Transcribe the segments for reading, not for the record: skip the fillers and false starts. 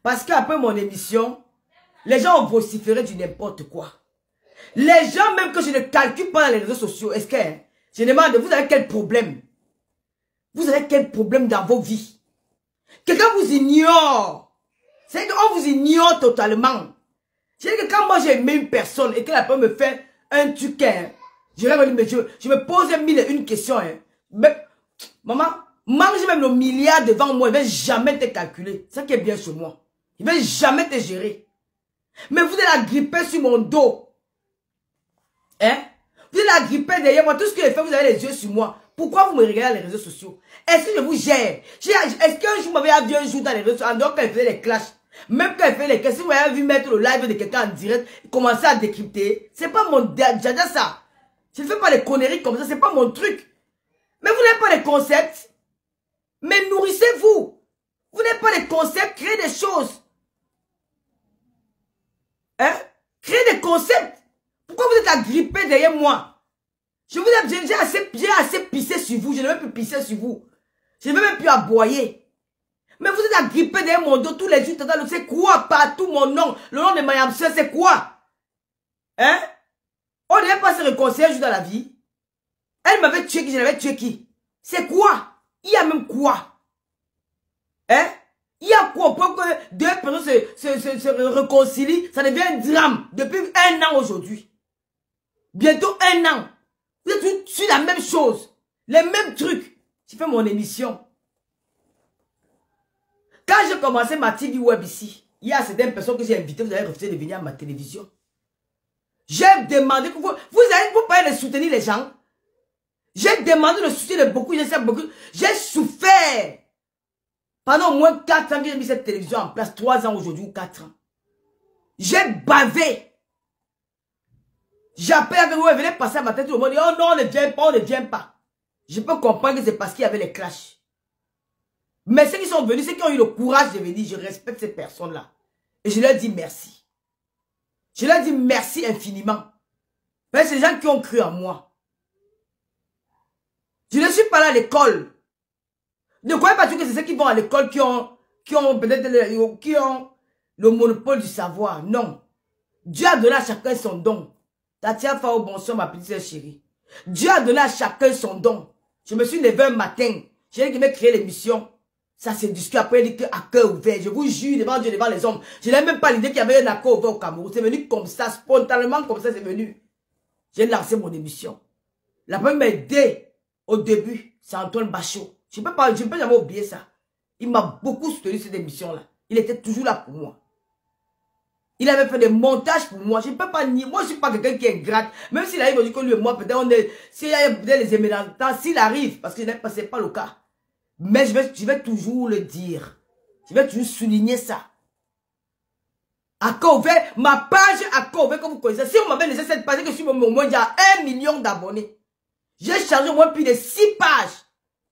Parce qu'après mon émission, les gens ont vociféré du n'importe quoi. Les gens, même que je ne calcule pas dans les réseaux sociaux, est-ce que, hein, je demande, vous avez quel problème? Vous avez quel problème dans vos vies? Quelqu'un vous ignore. C'est qu'on vous ignore totalement. C'est que quand moi j'ai aimé une personne et qu'elle après me fait un truc, hein, je vais me dire, je me pose mille et une questions. Hein. Mais, maman, mange même le milliard devant moi, il ne va jamais te calculer. C'est ça qui est bien sur moi. Il ne va jamais te gérer. Mais vous êtes agrippé sur mon dos. Hein? Vous êtes agrippé derrière moi. Tout ce que j'ai fait, vous avez les yeux sur moi. Pourquoi vous me regardez dans les réseaux sociaux? Est-ce que je vous gère? Est-ce qu'un jour, vous m'avez vu un jour dans les réseaux sociaux, en dehors quand elle faisait les clashs, même quand elle fait les clashs, si vous m'avez vu mettre le live de quelqu'un en direct, commencer à décrypter, c'est pas mon dada ça. Je ne fais pas les conneries comme ça, c'est pas mon truc. Mais vous n'avez pas les concepts. Mais nourrissez-vous. Vous n'avez pas les concepts, créez des choses. Hein? Créez des concepts. Pourquoi vous êtes agrippé derrière moi? Je vous ai assez pissé sur vous. Je ne veux plus pisser sur vous. Je ne veux même plus aboyer. Mais vous êtes agrippé derrière mon dos tous les jours. C'est quoi partout mon nom? Le nom de Mayam Soeur, c'est quoi? Hein? On ne devait pas se réconcilier un jour dans la vie. Elle m'avait tué qui? Je l'avais tué qui? C'est quoi? Il y a même quoi? Hein? Il y a quoi pour que deux personnes se réconcilient? Ça devient un drame depuis 1 an aujourd'hui. Bientôt 1 an. Vous êtes sur la même chose. Les mêmes trucs. J'ai fait mon émission. Quand j'ai commencé ma TV web ici, il y a certaines personnes que j'ai invitées, vous avez refusé de venir à ma télévision. J'ai demandé que vous pouvez les soutenir les gens. J'ai demandé le soutien de beaucoup, j'ai souffert. Pendant au moins 4 ans que j'ai mis cette télévision en place, 3 ans aujourd'hui ou 4 ans. J'ai bavé. J'appelle avec vous, venez passer à ma tête, tout le monde dit, oh non, on ne vient pas, on ne vient pas. Je peux comprendre que c'est parce qu'il y avait les clashs. Mais ceux qui sont venus, ceux qui ont eu le courage de venir, je respecte ces personnes-là. Et je leur dis merci. Je leur dis merci infiniment. Mais c'est les gens qui ont cru en moi. Je ne suis pas là à l'école. Ne croyez pas que c'est ceux qui vont à l'école qui ont le monopole du savoir. Non. Dieu a donné à chacun son don. Tatia Fao, bonsoir ma petite chérie. Dieu a donné à chacun son don. Je me suis levé un matin. J'ai dit qu'il m'a créé l'émission. Ça c'est discuté après, il dit que à cœur ouvert. Je vous jure devant Dieu, devant les hommes. Je n'avais même pas l'idée qu'il y avait un accord ouvert au Cameroun. C'est venu comme ça, spontanément comme ça, c'est venu. J'ai lancé mon émission. La première m'a aidé au début, c'est Antoine Bachot. Je ne peux jamais oublier ça. Il m'a beaucoup soutenu cette émission-là. Il était toujours là pour moi. Il avait fait des montages pour moi. Je ne peux pas nier. Moi, je ne suis pas quelqu'un qui est ingrate. Même s'il arrive, on dit que lui et moi, peut-être on est... S'il y a peut-être les éménantants, s'il arrive, parce que ce n'est pas le cas. Mais je vais toujours le dire. Je vais toujours souligner ça. Accord ouvert, ma page Accord ouvert que vous connaissez. Si on m'avait laissé cette page, que je suis au moins déjà 1 million d'abonnés. J'ai changé au moins plus de 6 pages.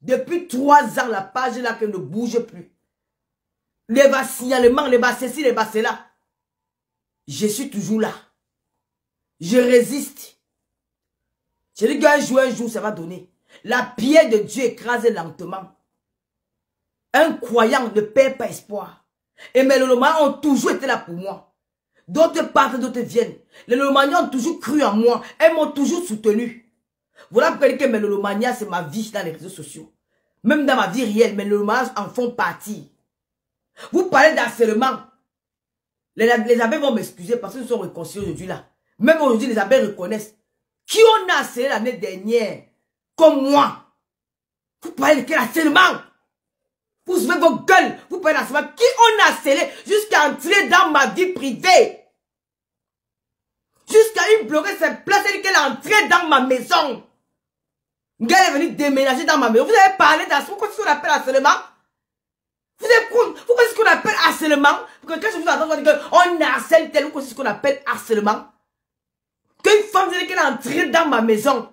Depuis 3 ans, la page là qui ne bouge plus. Les bas signalements, les bas ceci, les bas cela. Je suis toujours là. Je résiste. Je dis qu'un jour, ça va donner. La pierre de Dieu écrase lentement. Un croyant ne perd pas espoir. Et mes Lolomaniens ont toujours été là pour moi. D'autres partent, d'autres viennent. Les Lolomaniens ont toujours cru en moi. Elles m'ont toujours soutenu. Voilà pourquoi je dis que mes Lolomaniens, c'est ma vie dans les réseaux sociaux. Même dans ma vie réelle, mes Lolomaniens en font partie. Vous parlez d'harcèlement. Les abeilles vont m'excuser parce qu'ils sont réconciliés aujourd'hui là. Même aujourd'hui, les abeilles reconnaissent. Qui on a harcelé l'année dernière, comme moi? Vous parlez de quel harcèlement? Vous ouvrez vos gueules, vous parlez d'harcèlement. Qui on a harcelé jusqu'à entrer dans ma vie privée? Jusqu'à une bloquée s'est placée, elle dit qu'elle est entrée dans ma maison. Une gars est venue déménager dans ma maison. Vous avez parlé d'harcèlement. Pourquoi c'est ce qu'on appelle harcèlement? Pourquoi c'est ce qu'on appelle harcèlement? Parce que quand je vous entends dire qu'on harcèle tel ou quoi, c'est ce qu'on appelle harcèlement. Qu'une femme dit qu'elle est entrée dans ma maison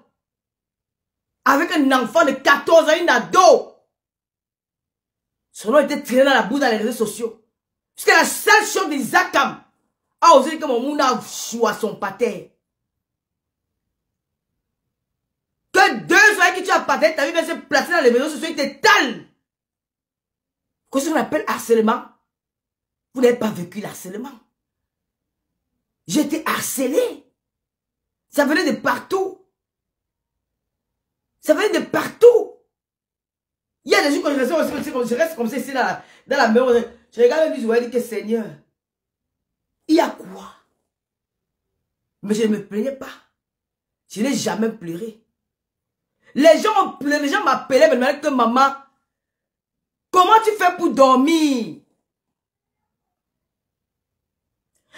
avec un enfant de 14 ans, une ado. Son nom était tiré dans la boue dans les réseaux sociaux. C'était la seule chose d'Isakam a osé dire que mon mouna choix son pater. Que 2 ans que tu as pater, ta vie va se placer dans les réseaux sociaux, il t'étale. Qu'est-ce qu'on appelle harcèlement? Vous n'avez pas vécu l'harcèlement. J'étais harcelé. Ça venait de partout. Ça venait de partout. Il y a des jours quand je reste comme ça ici dans la maison. Je regarde et je dis que Seigneur, il y a quoi? Mais je ne me plaignais pas. Je n'ai jamais pleuré. Les gens ont pleuré, les gens m'appelaient, me demandaient que maman, comment tu fais pour dormir?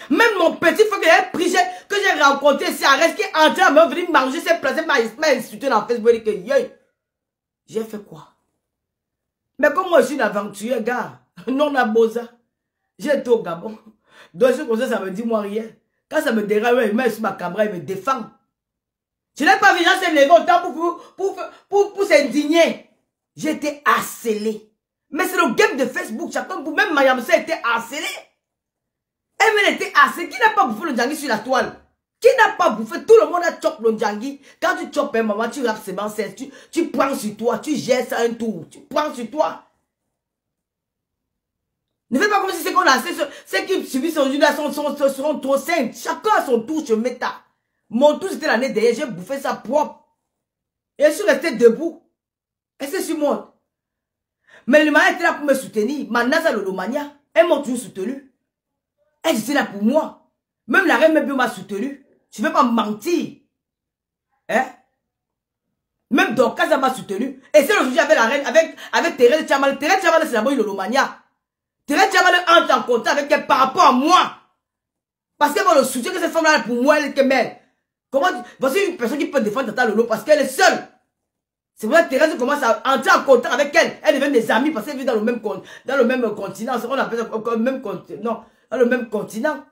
Même mon petit frère que j'ai rencontré ici à Arès, qui est entré à me venir manger, s'est placé, m'a insulté dans Facebook, il dit que j'ai fait quoi? Mais comme moi je suis une aventurière, gars, non à Boza, j'ai été au Gabon. Donc comme ça me dit moi rien. Quand ça me dérange, il met sur ma caméra, il me défend. Je n'ai pas vu gens se lever autant pour s'indigner. J'ai été harcelé. Mais c'est le game de Facebook, chacun, même Mayam a été harcelé. Elle était harcelée. Qui n'a pas bouffé le djangui sur la toile? Qui n'a pas bouffé? Tout le monde a chopé le djangui. Quand tu chopes un maman, tu rapes ses mains, tu prends sur toi, tu jettes ça un tour, tu prends sur toi. Ne faites pas comme si c'est qu'on a assez. Ceux qui subissent aujourd'hui seront trop saints. Chacun a son tour, je méta. Mon tour, c'était l'année dernière, j'ai bouffé ça propre. Et je suis resté debout. Et c'est sur moi. Mais le mari était là pour me soutenir. Ma Nasa Lolomania, elle m'a toujours soutenu. Elle était là pour moi. Même la reine m'a soutenu. Je ne vais pas me mentir. Hein? Même Dorcas, elle m'a soutenu. Et c'est aujourd'hui avec la reine, avec Thérèse Tchamal. Thérèse Tchamal, c'est la bonne Lolomania. Thérèse Tchamal entre en contact avec elle par rapport à moi. Parce qu'elle va le soutien que cette femme-là pour moi, elle est que mère. Comment, voici une personne qui peut défendre Tata Lolo parce qu'elle est seule. C'est vrai que Thérèse commence à entrer en contact avec elle. Elle devient des amis parce qu'elle vit dans le même continent. On appelle ça le même continent. Non, dans le même continent.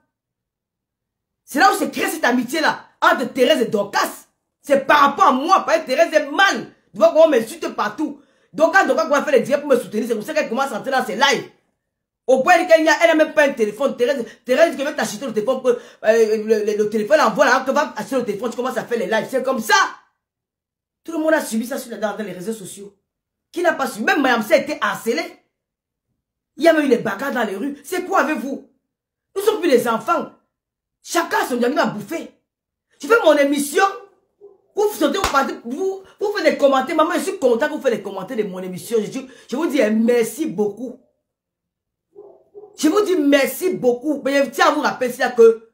C'est là où se crée cette amitié-là entre Thérèse et Dorcas. C'est par rapport à moi, parce que Thérèse est mal. Tu vois comment on m'insulte partout. Donc quand Dorcas va faire les directs pour me soutenir, c'est comme ça qu'elle commence à entrer dans ses lives. Au point qu'elle n'a même pas un téléphone. Thérèse qui veut t'acheter le téléphone, le téléphone envoie là, que va acheter le téléphone, tu commences à faire les lives. C'est comme ça. Tout le monde a subi ça dans les réseaux sociaux. Qui n'a pas subi? Même Mayam a été harcelé. Il y a même eu les bagarres dans les rues. C'est quoi avec vous? Nous sommes plus les enfants. Chacun a son diamant à bouffer. Je fais mon émission. Vous sautez, vous faites des commentaires. Maman, je suis content que vous faites des commentaires de mon émission. Je vous dis merci beaucoup. Je vous dis merci beaucoup. Mais je tiens à vous rappeler ça que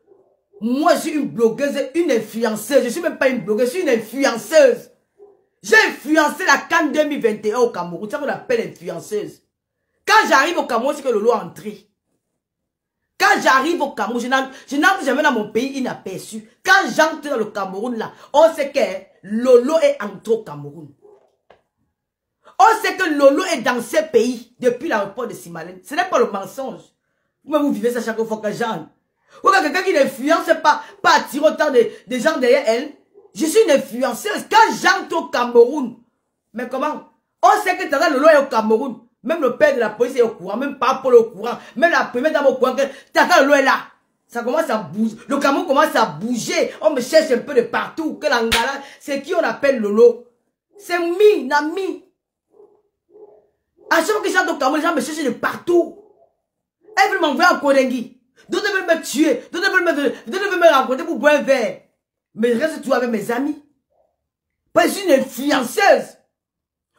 moi, je suis une blogueuse, une influenceuse. Je ne suis même pas une blogueuse, je suis une influenceuse. J'ai influencé la CAN 2021 au Cameroun. C'est ça qu'on appelle influenceuse. Quand j'arrive au Cameroun, c'est que Lolo a entré. Quand j'arrive au Cameroun, je n'entre jamais dans mon pays inaperçu. Quand j'entre dans le Cameroun, là, on sait que Lolo est entré au Cameroun. On sait que Lolo est dans ce pays depuis l'aéroport de Simalène. Ce n'est pas le mensonge. Vous vivez ça chaque fois que j'entre. Ou quelqu'un qui n'influence pas attirer autant de gens derrière elle. Je suis une influenceuse. Quand j'entre au Cameroun, mais comment? On sait que Tata Lolo est au Cameroun. Même le père de la police est au courant. Même pas Paul est au courant. Même la première dame est au courant que Tata Lolo est là. Ça commence à bouger. Le Cameroun commence à bouger. On me cherche un peu de partout. Que l'Angala, c'est qui on appelle Lolo? C'est Nami. À chaque fois que j'entre au Cameroun, les gens me cherchent de partout. Elles veulent m'envoyer en Kodengui. D'autres veulent me tuer. D'autres veulent me rencontrer pour boire un verre. Mais je reste toujours avec mes amis. Parce que je suis une influenceuse.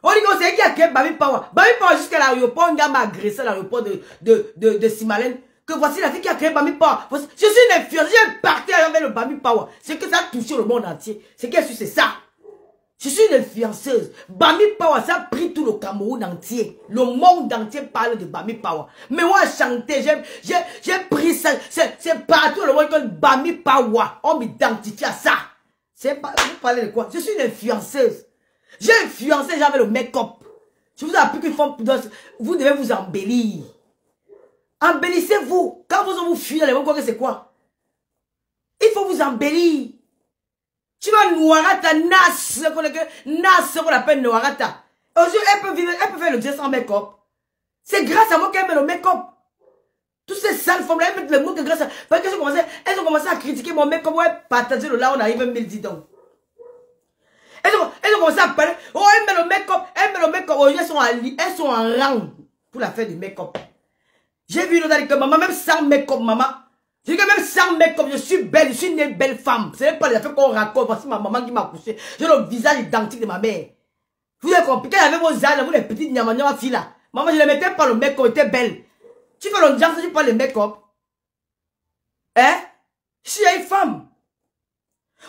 On dit que c'est qui a créé Bami Power. Bami Power jusqu'à l'aéroport, un gars m'a agressé à l'aéroport de Simalène. Que voici la fille qui a créé Bami Power. Je suis une influenceuse. J'ai parti avec le Bami Power. C'est que ça a touché le monde entier. C'est qu'elle c'est ça. Je suis une influenceuse. Bami Power, ça a pris tout le Cameroun entier. Le monde entier parle de Bami Power. Mais moi, chanter, j'ai pris ça. C'est partout le monde que Bami Power. On m'identifie à ça. C'est pas, vous parlez de quoi? Je suis une influenceuse. J'ai influencé les gens avec le make-up. Je vous ai appris qu'il faut, vous devez vous embellir. Embellissez-vous. Quand vous fuyez, vous croyez que c'est quoi? Il faut vous embellir. Tu vas Noirata, Nas, qu'on appelle Noirata. Aujourd'hui, elle peut faire le geste sans make-up. C'est grâce à moi qu'elle met le make-up. Toutes ces sales femmes-là, elles mettent le mot que grâce à... Parce qu'elles ont commencé à critiquer mon make-up. Ouais, partager le là, on arrive à 1010 ans. Elles ont commencé à parler. Oh, elle met le make-up. Elle met le make-up. Oh, elles sont en rang pour la faire du make-up. J'ai vu l'autre que maman, même sans make-up, maman. Je dis que même sans make-up, je suis belle, je suis une belle femme. Ce n'est pas les affaires qu'on raconte. Voici ma maman qui m'a couché. J'ai le visage identique de ma mère. Vous avez compris, quand il y avait vos âges, vous les petites nyama filles là. Maman, je ne mettais pas le make-up, elle était belle. Tu fais l'audience, tu parles le make-up. Hein? Je suis une femme.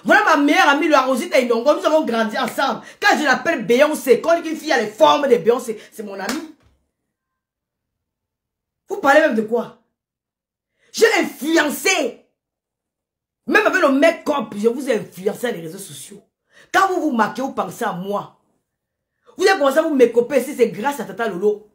Voilà ma meilleure amie, le Rosita Inongo. Nous avons grandi ensemble. Quand je l'appelle Beyoncé, quand une fille a les formes de Beyoncé, c'est mon amie. Vous parlez même de quoi? J'ai influencé. Même avec le make-up, je vous ai influencé à les réseaux sociaux. Quand vous vous maquillez, vous pensez à moi. Vous avez commencé à vous make-upper si c'est grâce à Tata Lolo.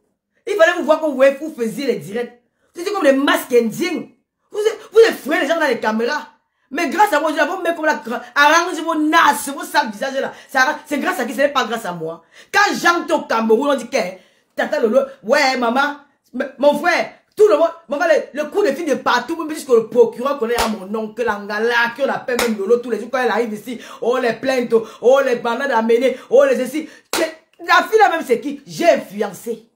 Il fallait vous voir quand vous faisiez les directs. C'était comme des masques indiens. Vous effrayez les gens dans les caméras. Mais grâce à moi, je vais mettre comme la arrange vos nasses, vos sales visages là. C'est grâce à qui? Ce n'est pas grâce à moi. Quand j'entre au Cameroun, on dit que Tata Lolo, ouais maman, mon frère, tout le monde, maman, le coup de fil de partout, même jusqu'au le procureur connaît à mon oncle Angala, qu'on appelle même Lolo tous les jours quand elle arrive ici. Oh les plaintes, oh les bananes amenées, oh les ceci. La fille là même c'est qui? J'ai influencé.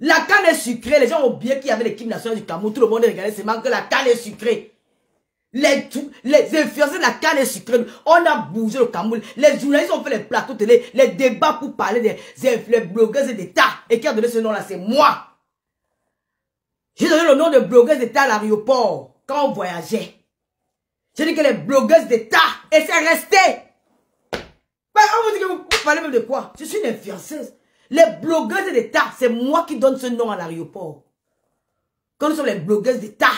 La canne est sucrée, les gens ont oublié qu'il y avait l'équipe nationale du Cameroun, tout le monde regardait seulement que la canne est sucrée. Les influenceurs de la canne est sucrée, on a bougé le Cameroun, les journalistes ont fait les plateaux télé, les débats pour parler des blogueuses d'État. Et qui a donné ce nom là, c'est moi. J'ai donné le nom de blogueuses d'État à l'aéroport, quand on voyageait. J'ai dit que les blogueuses d'État, et c'est resté. On vous dit que vous parlez même de quoi? Je suis une influenceuse. Les blogueuses d'État, c'est moi qui donne ce nom à l'aéroport. Quand nous sommes les blogueuses d'État.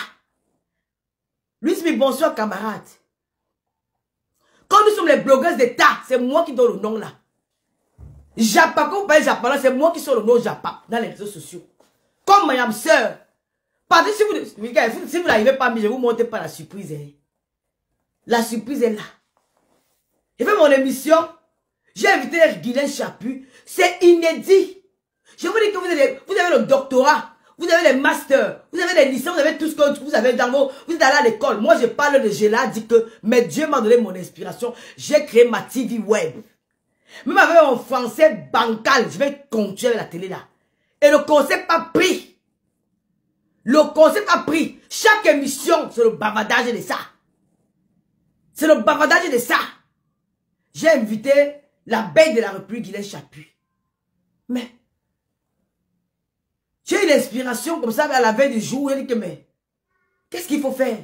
Lui, c'est bonsoir camarade. Quand nous sommes les blogueuses d'État, c'est moi qui donne le nom là. Japa, quand vous parlez Japa, c'est moi qui sors le nom Japa dans les réseaux sociaux. Comme Mayam Sœur. Parce que si vous n'arrivez pas, je ne vous montre pas la surprise. Hein. La surprise est là. J'ai fait mon émission. J'ai invité Guylaine Chaput. C'est inédit. Je vous dis que vous avez le doctorat. Vous avez les masters. Vous avez les licences. Vous avez tout ce que vous avez dans vos... Vous êtes allé à l'école. Moi, je parle de Géla. Dit que... Mais Dieu m'a donné mon inspiration. J'ai créé ma TV web. Même avec un français bancal. Je vais continuer la télé là. Et le concept a pris. Le concept a pris. Chaque émission, c'est le bavardage de ça. C'est le bavardage de ça. J'ai invité la belle de la République, Guylaine Chaput. Mais, j'ai eu l'inspiration comme ça à la veille du jour. Elle dit que, mais, qu'est-ce qu'il faut faire?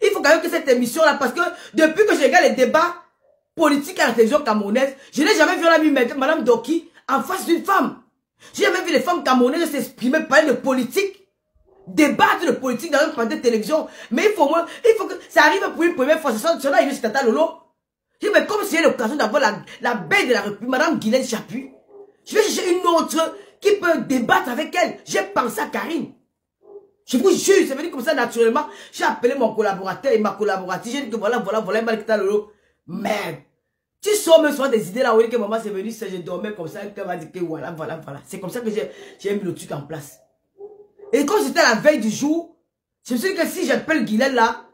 Il faut quand même que cette émission-là, parce que depuis que je regarde les débats politiques à la télévision camerounaise, je n'ai jamais vu Madame Doki en face d'une femme. J'ai jamais vu les femmes camerounaises s'exprimer, parler de politique, débattre de politique dans un plateau de télévision. Mais il faut que ça arrive pour une première fois. Ça doit arriver chez Tata Lolo. Je dis, mais comme si j'ai l'occasion d'avoir la belle de la République, Madame Guylaine Chaput, je vais chercher une autre qui peut débattre avec elle. J'ai pensé à Karine. Je vous jure, c'est venu comme ça naturellement. J'ai appelé mon collaborateur et ma collaboratrice. J'ai dit que voilà, Malika Lolo. Merde. Tu sors même souvent des idées là où que maman c'est venu, je dormais comme ça, elle m'a dit que voilà. C'est comme ça que j'ai mis le truc en place. Et quand j'étais à la veille du jour, je me suis dit que si j'appelle Guylaine là,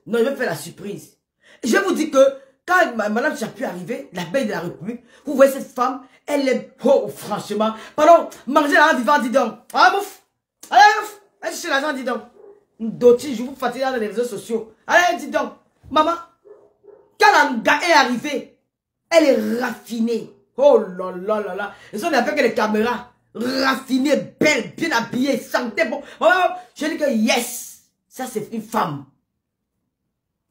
non, je vais faire la surprise. Et je vous dis que quand Madame Chaput arriver, la belle de la République, vous voyez cette femme, elle est, oh, franchement, pardon, manger l'argent vivant, dis donc. Ah, bouf. Allez, bouf. Allez, chercher l'argent, dis donc. Dotti, je vous fatigue dans les réseaux sociaux. Allez, dis donc. Maman, quand la est arrivée, elle est raffinée. Oh là là là là. Ils sont avec les caméras. Raffinée, belle, bien habillée, santé, bon. Maman, je dis que yes, ça c'est une femme.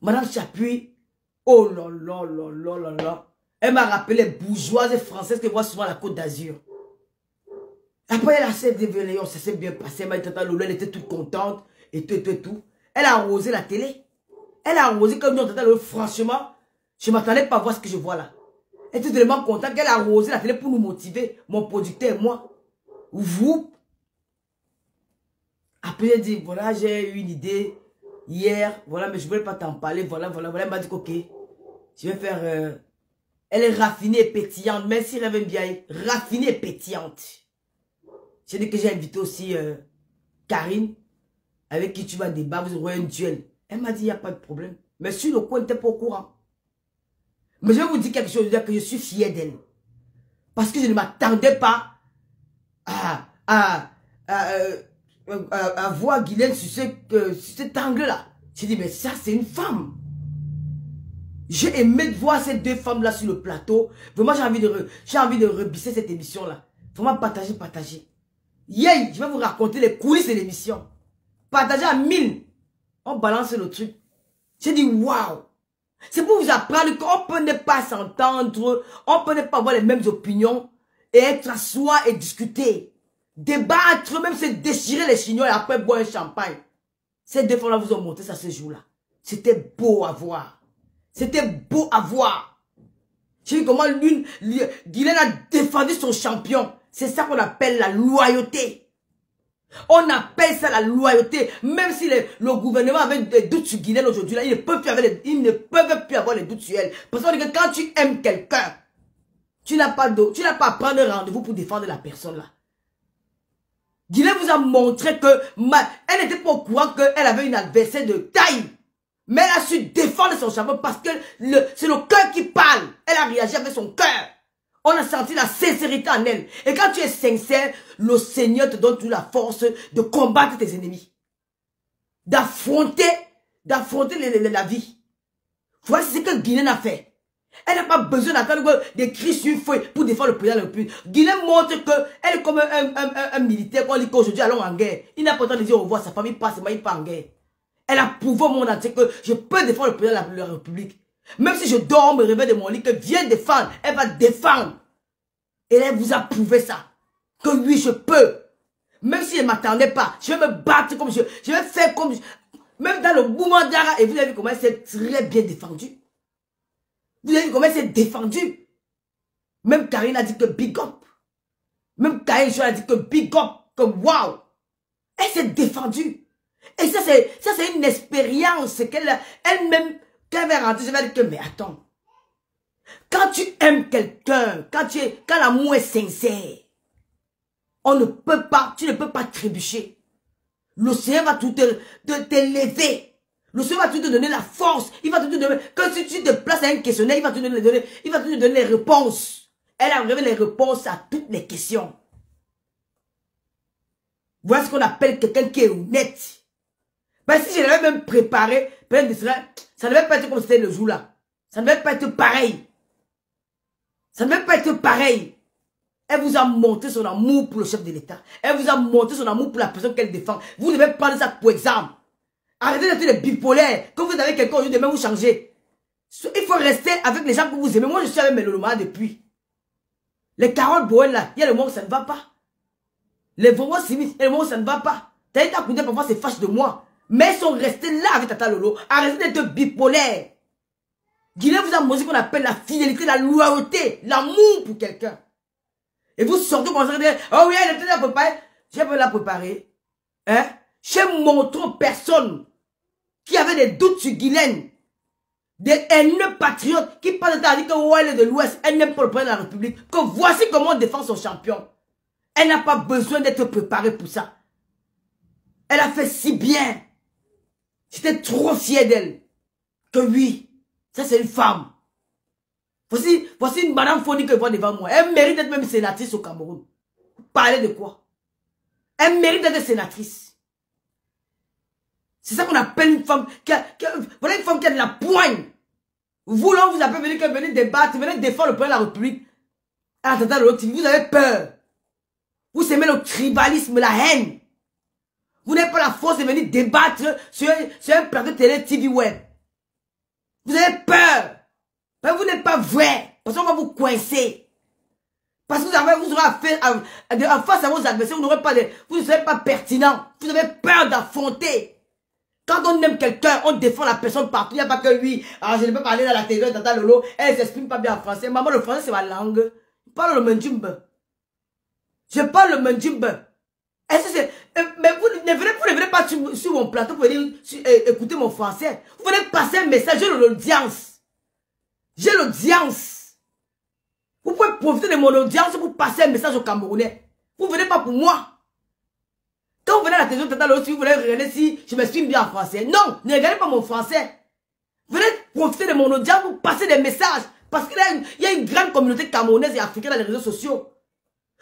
Madame Chaput, oh là là là là là là. Elle m'a rappelé bourgeoise française que je vois souvent à la Côte d'Azur. Après, elle a assez dévelé, ça s'est bien passé. Elle était toute contente et tout. Elle a arrosé la télé. Elle a arrosé comme nous, franchement, je ne m'attendais pas à voir ce que je vois là. Elle était tellement contente qu'elle a arrosé la télé pour nous motiver, mon producteur et moi. Vous. Après, j'ai dit, voilà, j'ai eu une idée hier, voilà, mais je ne voulais pas t'en parler, voilà. Elle m'a dit, ok, je vais faire... Elle est raffinée et pétillante, même si elle aime bien, raffinée et pétillante. J'ai dit que j'ai invité aussi Karine, avec qui tu vas débattre, vous aurez un duel. Elle m'a dit, il n'y a pas de problème. Mais sur le coin, elle n'était pas au courant. Mais je vais vous dire quelque chose, que je suis fier d'elle. Parce que je ne m'attendais pas à voir Guylaine sur cet angle-là. J'ai dit, mais ça, c'est une femme. J'ai aimé voir ces deux femmes-là sur le plateau. Vraiment, j'ai envie de rebisser cette émission-là. Vraiment, partager. Yeah, je vais vous raconter les coulisses de l'émission. Partagez à 1000. On balance le truc. J'ai dit, waouh. C'est pour vous apprendre qu'on peut ne pas s'entendre, on peut ne pas avoir les mêmes opinions et être à soi et discuter. Débattre, même se déchirer les chignons et après boire un champagne. Ces deux femmes-là vous ont montré ça ce jour-là. C'était beau à voir. C'était beau à voir. J'ai vu comment Guylaine a défendu son champion. C'est ça qu'on appelle la loyauté. On appelle ça la loyauté. Même si le gouvernement avait des doutes sur Guylaine aujourd'hui, ils ne peuvent plus avoir les doutes sur elle. Parce qu'on dit que quand tu aimes quelqu'un, tu n'as pas à prendre rendez-vous pour défendre la personne là. Guylaine vous a montré que elle n'était pas au courant qu'elle avait une adversaire de taille. Mais elle a su défendre son champion parce que c'est le cœur qui parle. Elle a réagi avec son cœur. On a senti la sincérité en elle. Et quand tu es sincère, le Seigneur te donne toute la force de combattre tes ennemis. D'affronter la vie. Voilà ce que Guylaine a fait. Elle n'a pas besoin d'attendre des cris sur une feuille pour défendre le président de la République. Guylaine montre qu'elle est comme un militaire qu'on dit qu'aujourd'hui allons en guerre. Il n'a pas le temps de dire au revoir, sa famille passe, il part en guerre. Elle a prouvé au monde entier que je peux défendre le président de la République. Même si je dors, me réveille de mon lit, que viens défendre, elle va défendre. Et elle vous a prouvé ça. Que oui, je peux. Même si elle ne m'attendait pas, je vais me battre comme je vais faire comme même dans le mouvement d'Ara, et vous avez vu comment elle s'est très bien défendue. Vous avez vu comment elle s'est défendue. Même Karine a dit que big up. Même Karine a dit que big up, que wow. Elle s'est défendue. Et ça, c'est une expérience qu'elle-même, quand elle va rentrer, je vais dire que, mais attends. Quand tu aimes quelqu'un, quand l'amour est sincère, tu ne peux pas trébucher. Le Seigneur va tout t'élever. Le Seigneur va tout te donner la force. Il va tout te donner, quand si tu te places à un questionnaire, il va te donner les réponses. Elle a révélé les réponses à toutes les questions. Voilà ce qu'on appelle quelqu'un qui est honnête. Ben, si je l'avais même préparé, peut-être ça ne devait pas être comme c'était le jour-là. Ça ne devait pas être pareil. Ça ne devait pas être pareil. Elle vous a montré son amour pour le chef de l'État. Elle vous a montré son amour pour la personne qu'elle défend. Vous devez prendre ça pour exemple. Arrêtez d'être des bipolaires. Quand vous avez quelqu'un aujourd'hui, demain vous changez. Il faut rester avec les gens que vous aimez. Moi, je suis avec mes Loloma depuis. Les Carole Boel là, il y a le moment où ça ne va pas. Les Vomo Simit, il y a le moment où ça ne va pas. T'as été à côté, parfois c'est fâche de moi. Mais ils sont restés là avec Tata Lolo. Arrêtez d'être bipolaires. Guylaine vous a montré ce qu'on appelle la fidélité, la loyauté, l'amour pour quelqu'un. Et vous sortez comme ça, oh oui, elle était là préparée. J'ai pas la préparer. Hein? J'ai montré aux personnes qui avaient des doutes sur Guylaine. Des haineux patriotes qui parlent de dire que oh, elle est de l'Ouest, elle n'aime pas le président de la République. Que voici comment on défend son champion. Elle n'a pas besoin d'être préparée pour ça. Elle a fait si bien. J'étais trop fier d'elle. Que oui, ça c'est une femme. Voici une madame Foni que je vois devant moi. Elle mérite d'être même sénatrice au Cameroun. Vous parlez de quoi? Elle mérite d'être sénatrice. C'est ça qu'on appelle une femme voilà une femme qui a de la poigne. Vous là, vous avez venir débattre, venir défendre le président de la République. À la de l'autre, vous avez peur. Vous aimez le tribalisme, la haine. Vous n'avez pas la force de venir débattre sur un plateau de télé TV web. Vous avez peur. Mais vous n'êtes pas vrai. Parce qu'on va vous coincer. Parce que vous aurez affaire en face à vos adversaires, vous ne serez pas pertinent. Vous avez peur d'affronter. Quand on aime quelqu'un, on défend la personne partout. Il n'y a pas que lui. Alors je ne peux pas parler dans la télé, Tata Lolo. Elle ne s'exprime pas bien en français. Maman, le français, c'est ma langue. Je parle le Mandjumbe. Je parle le Mandjumbe. Mais vous ne venez pas sur mon plateau pour venir écouter mon français. Vous venez passer un message. J'ai l'audience. J'ai l'audience. Vous pouvez profiter de mon audience pour passer un message aux Camerounais. Vous ne venez pas pour moi. Quand vous venez à la télévision, si vous voulez regarder si je m'exprime bien en français. Non, ne regardez pas mon français. Venez profiter de mon audience pour passer des messages. Parce qu'il y a une grande communauté camerounaise et africaine dans les réseaux sociaux.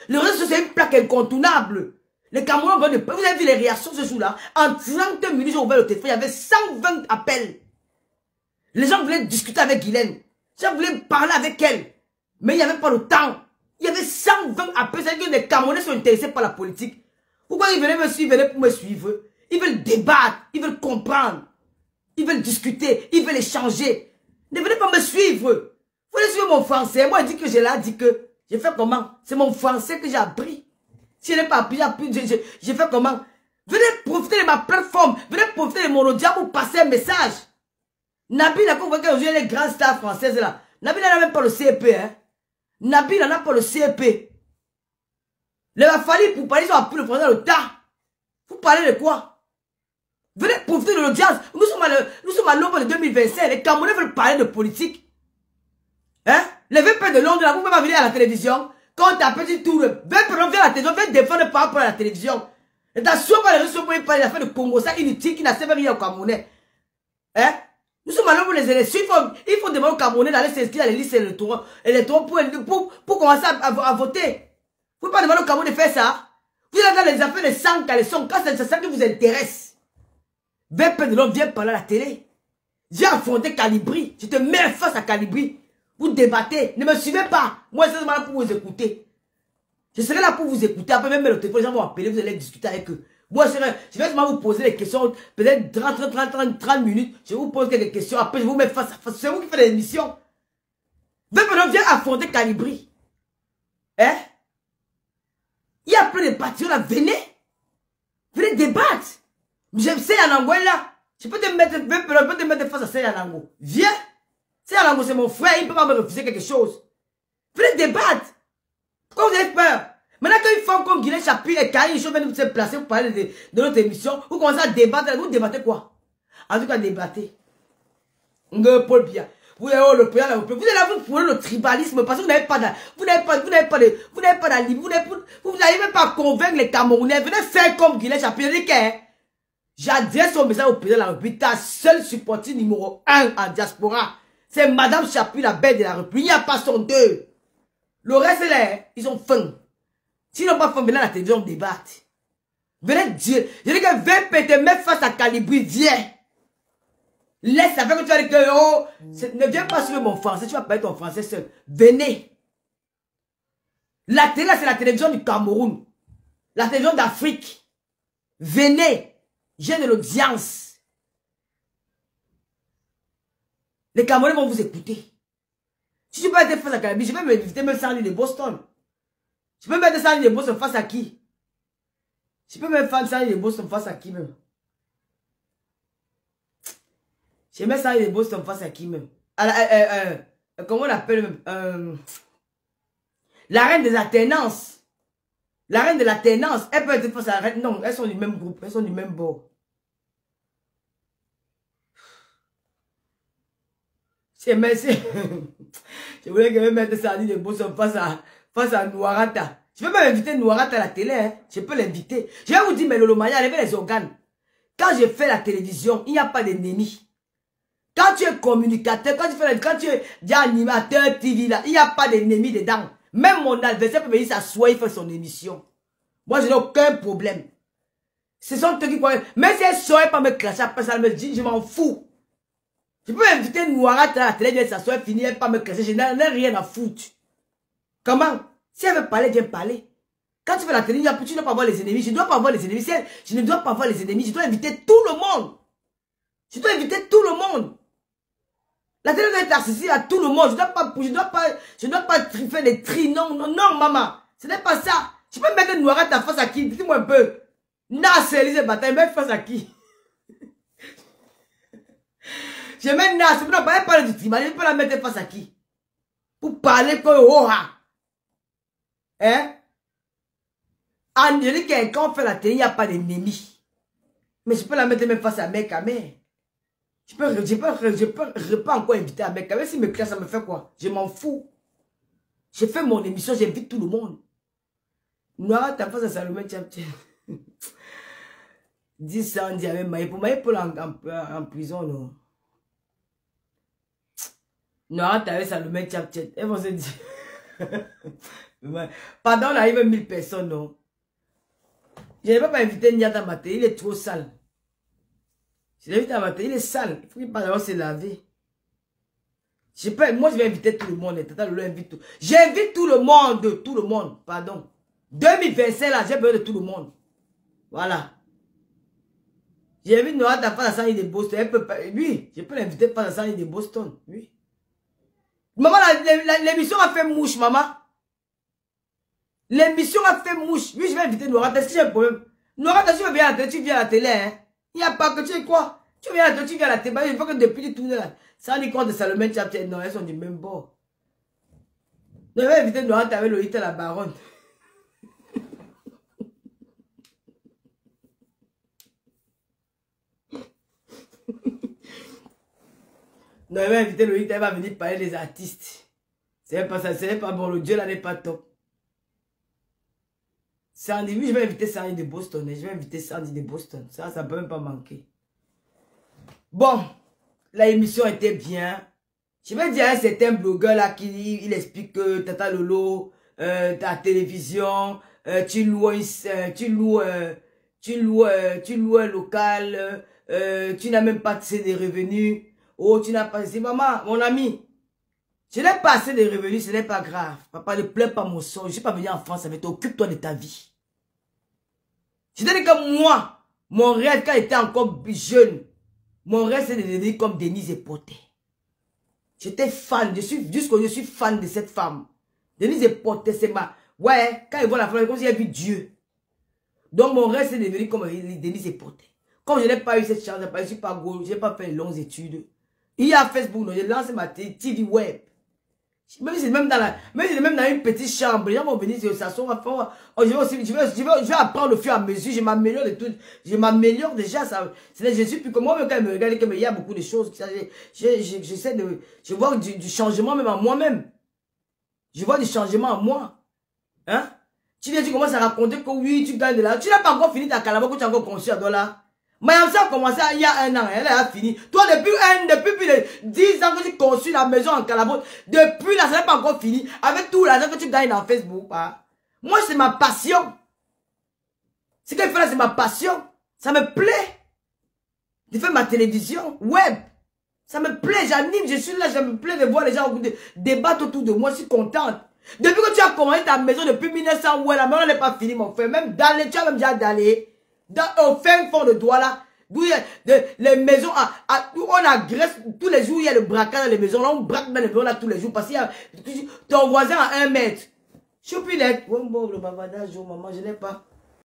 Les réseaux sociaux, c'est une plaque incontournable. Les Camerounais, vous avez vu les réactions ce jour-là? En 30 minutes, j'ai ouvert le téléphone, il y avait 120 appels. Les gens voulaient discuter avec Guylaine. Les gens voulaient parler avec elle. Mais il n'y avait pas le temps. Il y avait 120 appels. C'est-à-dire que les Camerounais sont intéressés par la politique. Pourquoi ils venaient me suivre? Ils venaient pour me suivre. Ils veulent débattre. Ils veulent comprendre. Ils veulent discuter. Ils veulent échanger. Ne venez pas me suivre. Vous voulez suivre mon français. Moi, je dis que j'ai là, dit que j'ai fait comment? C'est mon français que j'ai appris. Si je n'ai pas appris, j'ai fait comment? Venez profiter de ma plateforme. Venez profiter de mon audience pour passer un message. Nabil a compris qu'aujourd'hui, les grandes stars françaises là. Nabil n'a même pas le CEP. Hein? Nabil n'a pas le CEP. Il a fallu pour parler, ils ont appris le français le tas. Vous parlez de quoi? Venez profiter de l'audience. Nous sommes à l'aube de 2025. Les Camerounais veulent parler de politique. Hein? Les VP de Londres, là, vous pouvez pas venir à la télévision. Quand tu as petit tour, VP vient à la télévision, viens défendre par rapport à la télévision. Et t'as soit pas les réseaux pour parler d'affaires de Congo, ça inutile qui n'a servi rien aux Camerounais. Hein? Nous sommes à l'aube des élections. Il faut demander aux Camerounais d'aller s'inscrire à la liste électorale pour commencer à voter. Vous ne pouvez pas demander aux Camerounais de faire ça. Vous êtes dans les affaires de sang, quand c'est ça qui vous intéresse. VP de l'homme vient parler à la télé. J'ai affronté Calibri. Je te mets face à Calibri. Vous débattez. Ne me suivez pas. Moi, je suis là pour vous écouter. Je serai là pour vous écouter. Après, même le téléphone, les gens vont appeler. Vous allez discuter avec eux. Moi, je vais seulement vous poser des questions. Peut-être 30 minutes. Je vous pose quelques questions. Après, je vous mets face à face. C'est vous qui faites l'émission. Maintenant, viens affronter Calibri. Hein? Il y a plein de patriotes là. Venez. Venez débattre. J'aime Seyanango là. Je peux te mettre face à Seyanango. Viens. Seyanango, c'est mon frère. Il ne peut pas me refuser quelque chose. Venez débattre. Pourquoi vous avez peur? Maintenant qu'une femme comme Guylaine Chapuis et Karine Michaud viennent se placer pour parler de notre émission, vous commencez à débattre. Vous débattez quoi? En tout cas, débattez. Paul Biya. Vous êtes là, vous prenez le tribalisme parce que vous n'avez pas vous n'arrivez pas à convaincre les Camerounais. Venez faire comme Guylaine Chapuis. J'adresse son message au président de la République. Ta seule supportrice numéro 1 en diaspora, c'est Madame Chapuis, la belle de la République. Il n'y a pas son deux. Le reste, là, ils ont faim. S'ils n'ont pas faim, venez à la télévision, on débat. Venez dire. Je dis que VP te mettre face à Calibri, viens. Laisse avec que tu vas dire que, oh, ne viens pas suivre mon français, tu vas parler ton français seul. Venez. La télé, c'est la télévision du Cameroun. La télévision d'Afrique. Venez. J'ai de l'audience. Les Camerounais vont vous écouter. Si je peux être face à Calibri, je vais m'inviter même sans aller de Boston. Je peux mettre sans aller de Boston face à qui? Je peux même faire sans aller de Boston face à qui même? Je mets ça de Boston face à qui même? Comment on appelle même? La reine des alternances. La reine de l'alternance. Elle peut être face à la reine. Non, elles sont du même groupe. Elles sont du même bord. Je voulais que je mette ça de Boston face à Nouarata. Je peux même inviter Nouarata à la télé. Hein. Je peux l'inviter. Je vais vous dire, mais Lolo Maya, enlevez les organes. Quand je fais la télévision, il n'y a pas d'ennemis. Quand tu es communicateur, quand tu es animateur TV, là, il n'y a pas d'ennemis dedans. Même mon adversaire peut venir s'asseoir, il fait son émission. Moi, je n'ai aucun problème. Ce sont eux qui croient. Mais si elle ne saurait pas me clasher après ça, elle me dit, je m'en fous. Je peux inviter Nouarata à la télé, elle s'asseoir, elle finit, elle pas me clasher. Je n'ai rien à foutre. Comment? Si elle veut parler, viens parler. Quand tu fais la télé, tu ne dois pas voir les ennemis. Je ne dois pas voir les ennemis. Je ne dois pas voir les ennemis. Je dois inviter tout le monde. Je dois inviter tout le monde. La télé doit être accessible à tout le monde. Je dois pas faire des tris. Non, non, non, maman. Ce n'est pas ça. Je peux mettre une Nouarata ta face à qui? Dis-moi un peu. Nas Élysée Bataille, mettre face à qui? Je mets Nas, je ne peux pas parler du tribunal. Je peux la mettre face à qui? Pour parler comme Oha. Hein? Je dis que quand on fait la télé, il n'y a pas d'ennemis. Mais je peux la mettre même face à mec à mère. Je peux pas encore inviter un mec. Si me classe, ça me fait quoi? Je m'en fous. J'ai fait mon émission, j'invite tout le monde. Noir, t'as face à Salomé Tchaptché. 10 ans, dit avec Maïpol en prison, non. Noir, t'as avec Salomé Tchaptché. Elles vont se dire. Pardon, là, il y a 1000 personnes, non. Je n'ai pas invité Niata Maté, il est trop sale. Je l'ai invité à Maté, il est sale. Il faut qu'il parle avant de se laver. Moi, je vais inviter tout le monde. Tata Lolo invite tout. J'invite tout le monde, pardon. 2025, là, j'ai besoin de tout le monde. Voilà. J'invite Noah à faire la salle de Boston. Elle peut pas, oui, je peux l'inviter à faire la salle de Boston. Oui. Maman, l'émission a fait mouche, maman. L'émission a fait mouche. Oui, je vais inviter Noah. Est-ce que j'ai un problème? Noah, tu viens à la télé, tu viens à la télé, hein. Il n'y a pas que tu sais quoi. Tu viens à la télé, tu viens à la télé. Il faut que depuis le tournée là. Ça dit compte de Salomé Chapter. Non, elles sont du même bord. Je vais inviter Noah avec Lolita la baronne. Non, elle va inviter Lolita, elle va venir parler des artistes. C'est pas ça, c'est pas bon. Le Dieu là n'est pas top. Sandy, oui, je vais inviter Sandy de Boston. Je vais inviter Sandy de Boston. Ça ne peut même pas manquer. Bon, l'émission était bien. Je vais dire à un certain blogueur là qui il explique que Tata Lolo, ta télévision, tu loues un local, tu n'as même pas assez de revenus. Oh, tu n'as pas assez. Maman, mon ami, je n'ai pas assez de revenus, ce n'est pas grave. Papa, ne pleure pas mon sort. Je ne suis pas venu en France avec toi. Occupe-toi de ta vie. Je te dis que moi, mon rêve, quand j'étais encore jeune, mon rêve, c'est de devenir comme Denise Epoté. J'étais fan, je suis fan de cette femme. Denise Epoté, c'est ma... Ouais, quand ils voient la femme, comme si elle a vu Dieu. Donc mon rêve, c'est de devenir comme Denise Epoté. Comme je n'ai pas eu cette chance, je ne suis pas gros, je n'ai pas fait de longues études. Il y a Facebook, j'ai lancé ma TV web. Même si c'est même dans une petite chambre, les gens vont venir se s'asseoir. Je vais apprendre le fur et à mesure, je m'améliore de tout. Je m'améliore déjà. Je suis plus comme moi, même quand je me regarde, il y a beaucoup de choses. J'essaie de. Je vois du changement même en moi-même. Je vois du changement en moi. Hein? Tu commences à raconter que oui, tu gagnes de l'argent. Tu n'as pas encore fini ta calabash que tu as encore conçu à $. Mayam ça a commencé il y a 1 an, elle a fini. Toi, depuis plus de 10 ans que tu construis la maison en Calabote, depuis là, ça n'est pas encore fini. Avec tout l'argent que tu gagnes dans Facebook. Hein. Moi, c'est ma passion. Ce qu'elle fait là, c'est ma passion. Ça me plaît. Je fais ma télévision, web. Ça me plaît, j'anime, je suis là, ça me plaît de voir les gens débattre autour de moi, je suis contente. Depuis que tu as commencé ta maison depuis 1900, ouais, la maison n'est pas finie, mon frère. Même d'aller, tu as même déjà d'aller. Au fin fond de Douala, d'où il y a les maisons, où on agresse tous les jours, il y a le braquage dans les maisons, là on braque dans les maisons là tous les jours, parce qu'il y a ton voisin à 1 mètre. Choupinette, bon, le bavardage, maman, je n'ai pas.